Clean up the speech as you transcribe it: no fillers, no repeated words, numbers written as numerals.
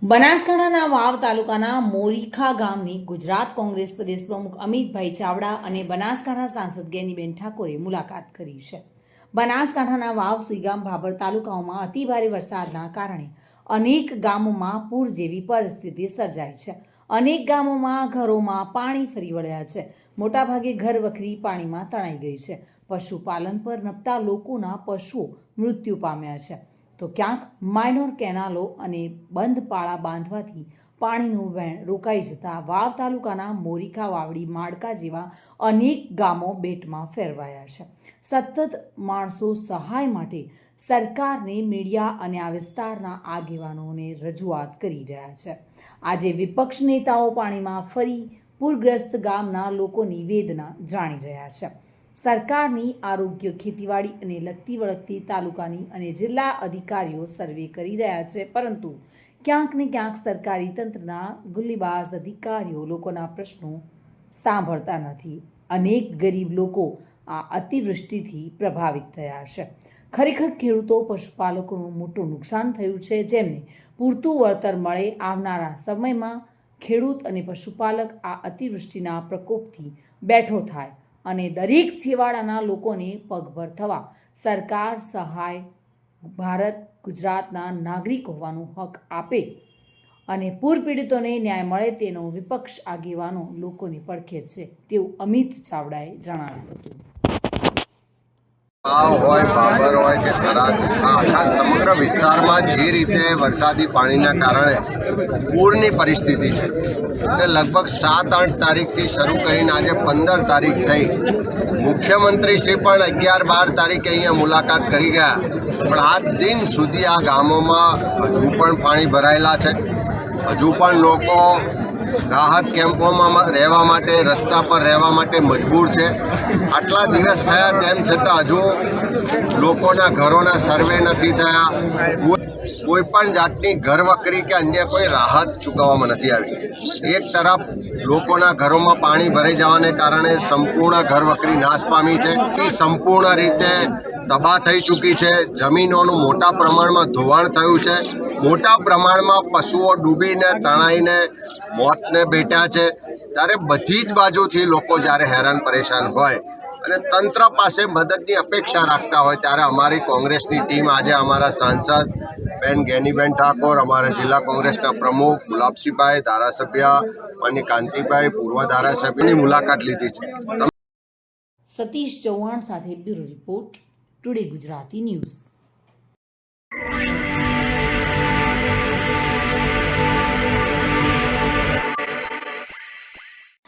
બનાસકાંઠાના વાવ તાલુકાના મોરીખા ગામની ગુજરાત કોંગ્રેસ પ્રદેશ પ્રમુખ અમિતભાઈ ચાવડા અને બનાસકાંઠા સાંસદ ગેનીબેન ઠાકોરે મુલાકાત કરી છે। બનાસકાંઠાના વાવ સુઈગામ ભાભર તાલુકાઓમાં અતિભારે વરસાદના કારણે અનેક ગામોમાં પૂર જેવી પરિસ્થિતિ સર્જાઈ છે। અનેક ગામોમાં ઘરોમાં પાણી ફરી વળ્યા છે। મોટાભાગે ઘર વખરી પાણીમાં તણાઈ ગઈ છે। પશુપાલન પર નપતા લોકોના પશુઓ મૃત્યુ પામ્યા છે, તો ક્યાંક માઇનોર કેનાલો અને બંધ પાળા બાંધવાથી પાણીનું વહેણ રોકાઈ જતા વાવ તાલુકાના મોરીખા, વાવડી, માળકા જેવા અનેક ગામો બેટમાં ફેરવાયા છે। સતત માણસો સહાય માટે સરકારને, મીડિયા અને આ વિસ્તારના આગેવાનોને રજૂઆત કરી રહ્યા છે। આજે વિપક્ષ નેતાઓ પાણીમાં ફરી પૂરગ્રસ્ત ગામના લોકોની વેદના જાણી રહ્યા છે। સરકારની આરોગ્ય, ખેતીવાડી અને લગતી વળગતી તાલુકાની અને જિલ્લા અધિકારીઓ સર્વે કરી રહ્યા છે, પરંતુ ક્યાંક ને ક્યાંક સરકારી તંત્રના ગુલ્લીબાજ અધિકારીઓ લોકોના પ્રશ્નો સાંભળતા નથી। અનેક ગરીબ લોકો આ અતિવૃષ્ટિથી પ્રભાવિત થયા છે। ખરેખર ખેડૂતો, પશુપાલકોનું મોટું નુકસાન થયું છે, જેમને પૂરતું વળતર મળે। આવનારા સમયમાં ખેડૂત અને પશુપાલક આ અતિવૃષ્ટિના પ્રકોપથી બેઠો થાય અને દરેક છેવાડાના લોકોને પગભર થવા સરકાર સહાય ભારત ગુજરાતના નાગરિક હોવાનો હક આપે અને પૂર પીડિતોને ન્યાય મળે તેનો વિપક્ષ આગેવાનો લોકોને પડખે છે, તેવું અમિત ચાવડાએ જણાવ્યું હતું। હોય, બાબર હોય કે થરાદ, આખા સમગ્ર વિસ્તારમાં જે રીતે વરસાદી પાણીના કારણે પૂરની પરિસ્થિતિ છે કે લગભગ 7-8 તારીખથી શરૂ કરીને આજે 15 તારીખ થઈ। મુખ્યમંત્રી શ્રી પણ 11-12 તારીખે અહીંયા મુલાકાત કરી ગયા, પણ આજ દિન સુધી આ ગામોમાં હજુ પણ પાણી ભરાયેલા છે। હજુ પણ લોકો રાહત કેમ્પોમાં રહેવા માટે, રસ્તા પર રહેવા માટે મજબૂર છે। આટલા દિવસ થયા તેમ છતાં હજુ લોકોના ઘરોના સર્વે નથી થયા। કોઈ પણ જાતની ઘરવકરી કે અન્ય કોઈ રાહત ચૂકવવામાં નથી આવી। એક તરફ લોકોના ઘરોમાં પાણી ભરાઈ જવાને કારણે સંપૂર્ણ ઘરવકરી નાશ પામી છે, તે સંપૂર્ણ રીતે તબાહ થઈ ચૂકી છે। જમીનોનું મોટા પ્રમાણમાં ધોવાણ થયું છે। મોટા પ્રમાણમાં પશુઓ ડૂબીને તણાઈને મોતને ભેટ્યા છે। ત્યારે બધી જ બાજુથી લોકો જ્યારે હેરાન પરેશાન હોય અને તંત્ર પાસે મદદની અપેક્ષા રાખતા હોય, ત્યારે અમારી કોંગ્રેસની ટીમ આજે અમારા સાંસદ બેન ગેનીબેન ઠાકોર, અમારા જિલ્લા કોંગ્રેસના પ્રમુખ ગુલાબસિંહભાઈ, ધારાસભ્ય માનની કાંતિભાઈ, પૂર્વ ધારાસભ્યની મુલાકાત લીધી છે। સતીશ ચૌહાણ સાથે bureau report, today Gujarati news.